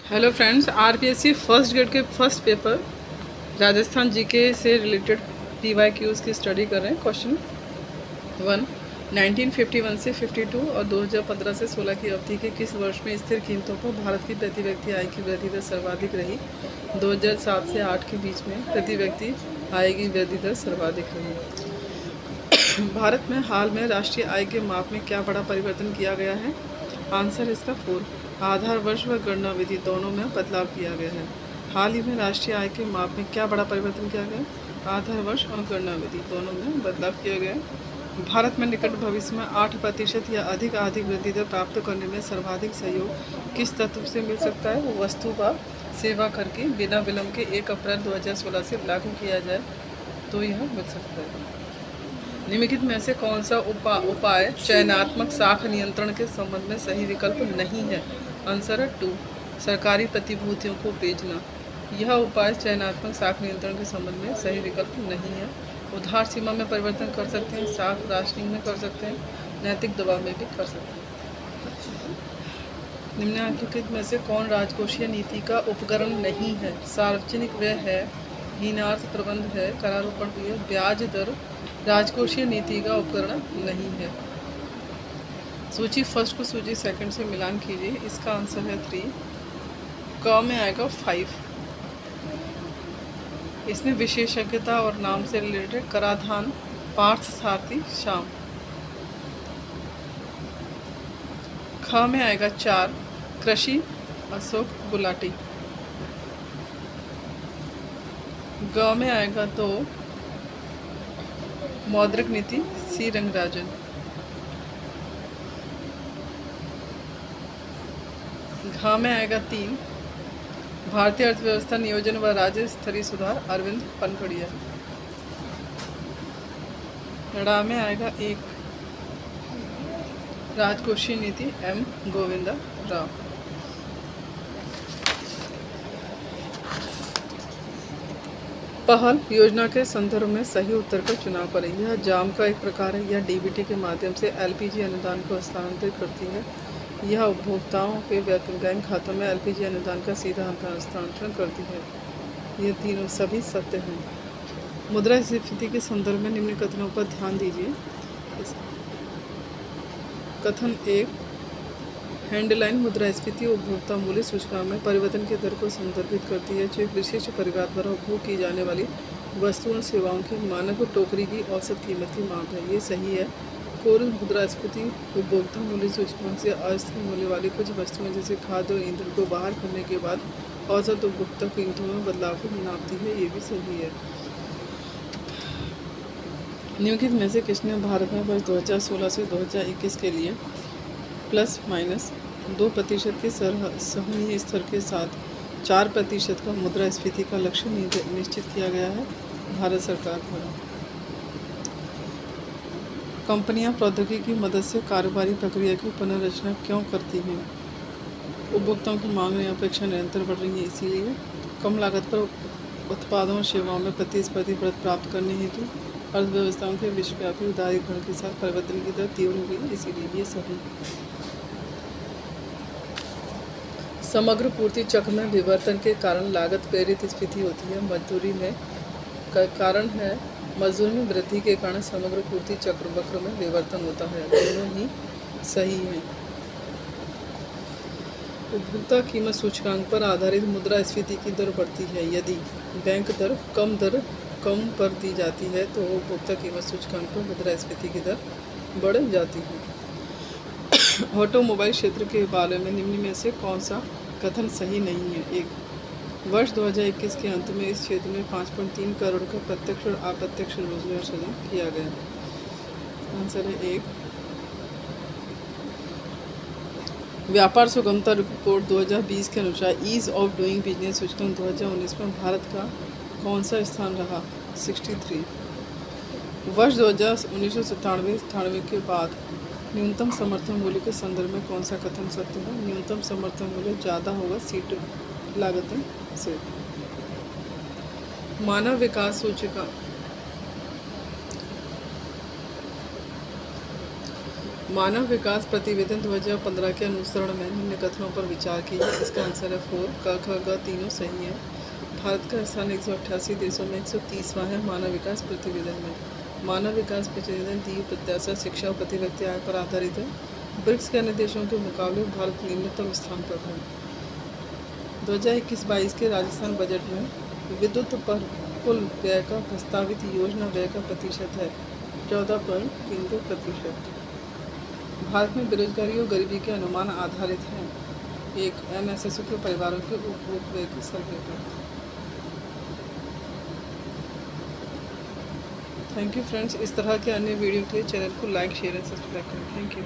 Hello friends, RPSC first grade के first paper Rajasthan GK से related PYQs की study कर रहे हैं। क्वेश्चन 1, 1951 से 52 और 2015 से 16 की अवधि के किस वर्ष में स्थिर कीमतों पर भारत की प्रति व्यक्ति आय की वृद्धि दर सर्वाधिक रही? 2007 से 8 के बीच में प्रति व्यक्ति आय की वृद्धि दर सर्वाधिक रही। भारत में हाल में राष्ट्रीय आय के माप में क्या बड़ा परिवर्तन किया गया है? आंसर इसका 4। आधार वर्ष व गणना विधि दोनों में बदलाव किया गया है। हाल ही में राष्ट्रीय आय के माप में क्या बड़ा परिवर्तन किया गया? आधार वर्ष और गणना विधि दोनों में बदलाव किया गया है। भारत में निकट भविष्य में 8% या अधिक वृद्धि दर प्राप्त करने में सर्वाधिक सहयोग किस तत्व से मिल सकता है? वो वस्तु व सेवा कर की बिना विलंब के 1 अप्रैल 2016 से लागू किया जाए तो यह मिल सकता है। निम्नलिखित में से कौन सा उपाय चयनात्मक साख नियंत्रण के संबंध में सही विकल्प नहीं है? आंसर है 2, सरकारी प्रतिभूतियों को बेचना। यह उपाय चयनात्मक साख नियंत्रण के संबंध में सही विकल्प नहीं है। उधार सीमा में परिवर्तन कर सकते हैं, साख राशनिंग में कर सकते हैं, नैतिक दबाव में भी कर सकते हैं। निम्नलिखित में से कौन राजकोषीय नीति का उपकरण नहीं है? सार्वजनिक व्यय है, हीनार्थ प्रबंध है, करारोपण भी है, ब्याज दर राजकोषीय नीति का उपकरण नहीं है। सूची फर्स्ट को सूची सेकंड से मिलान कीजिए। इसका आंसर है 3। क में आएगा 5। इसमें विशेषज्ञता और नाम से रिलेटेड कराधान पार्थ सारथी श्याम। ख में आएगा 4, कृषि अशोक गुलाटी। ग में आएगा 2, मौद्रिक नीति सी रंगराजन। घ में आएगा 3, भारतीय अर्थव्यवस्था नियोजन व राज्य स्तरीय सुधार अरविंद पनखड़िया। ड़ में आएगा 1, राजकोषीय नीति एम गोविंदा राव। पहल योजना के संदर्भ में सही उत्तर का चुनाव करें। यह जाम का एक प्रकार है। यह डीबीटी के माध्यम से एलपीजी अनुदान को हस्तांतरित करती है। यह उपभोक्ताओं के बैंक खातों में एलपीजी अनुदान का सीधा हस्तांतरण करती है। ये तीनों सभी सत्य हैं। मुद्रास्फीति के संदर्भ में निम्न कथनों पर ध्यान दीजिए। कथन 1, हेडलाइन मुद्रास्फीति उपभोक्ता मूल्य सूचकांक में परिवर्तन की दर को संदर्भित करती है, जो एक विशिष्ट परिवार द्वारा उपभोग की जाने वाली वस्तुओं और सेवाओं की मानक टोकरी की औसत कीमत की माप है। ये सही है। कोर मुद्रास्फीति उपभोक्ता मूल्य सूचकांक से अस्थिर मूल्य वाली कुछ वस्तुएं जैसे खाद्य और ईंधन को बाहर करने के बाद औसत उपभोक्ता कीमतों में बदलाव को नापती है। ये भी सही है। निम्नलिखित में से किसने भारत में वर्ष 2016 से 2021 के लिए ±2% के सहनीय स्तर के साथ 4% का मुद्रास्फीति का लक्ष्य निश्चित किया गया है? भारत सरकार द्वारा। कंपनियां प्रौद्योगिकी की मदद से कारोबारी प्रक्रिया की पुनर्रचना क्यों करती हैं? उपभोक्ताओं की मांग या अपेक्षा निरंतर बढ़ रही है, इसीलिए। कम लागत पर उत्पादों और सेवाओं में प्रतिस्पर्धी बढ़त प्राप्त करने हेतु अर्थव्यवस्थाओं के विश्वव्यापी उदारीकरण के साथ परिवर्तन की दर तीव्र हुई, इसीलिए ये सही। समग्र पूर्ति चक्र में विवर्तन के कारण लागत प्रेरित स्फीति होती है। मजदूरी में कारण है मजदूरी में वृद्धि के कारण समग्र पूर्ति चक्र वक्र में विवर्तन होता है। दोनों ही सही हैं। उपभोक्ता कीमत सूचकांक पर आधारित मुद्रास्फीति की दर बढ़ती है। यदि बैंक दर कम पर दी जाती है तो उपभोक्ता कीमत सूचकांक पर मुद्रास्फीति की दर बढ़ जाती है। ऑटोमोबाइल क्षेत्र के बारे में निम्न में से कौन सा कथन सही नहीं है? 1, वर्ष 2021 के अंत में इस क्षेत्र में 5.3 करोड़ का प्रत्यक्ष और अप्रत्यक्ष रोजगार सृजन किया गया। आंसर है 1। व्यापार सुगमता रिपोर्ट 2020 के अनुसार ईज ऑफ डूइंग बिजनेस सूचकांक 2019 में भारत का कौन सा स्थान रहा? 63। वर्ष 1997 के बाद न्यूनतम समर्थन मूल्य के संदर्भ में कौन सा कथन सत्य है? न्यूनतम समर्थन मूल्य ज़्यादा होगा सीट लागतें से। मानव विकास सूचकांक मानव विकास प्रतिवेदन 2015 के अनुसरण में निम्न कथनों पर विचार कीजिए। इसका आंसर है 4। क ख ग तीनों सही है। भारत का स्थान 188 देशों में 130वां है मानव विकास प्रतिवेदन में। मानव विकास प्रतिवेदन दी प्रत्याशा शिक्षा और प्रति व्यक्ति आय पर आधारित है। ब्रिक्स के अन्य देशों के मुकाबले भारत निम्नतम स्थान पर है। 2021-22 के राजस्थान बजट में विद्युत पर कुल व्यय का प्रस्तावित योजना व्यय का प्रतिशत है 14.32%। भारत में बेरोजगारी और गरीबी के अनुमान आधारित हैं। एक एनएसएसयू के परिवारों के उपभोग व्यय के सर्वे पर। Thank you friends. इस तरह के अन्य वीडियो के लिए चैनल को लाइक शेयर एंड सब्सक्राइब करें। Thank you.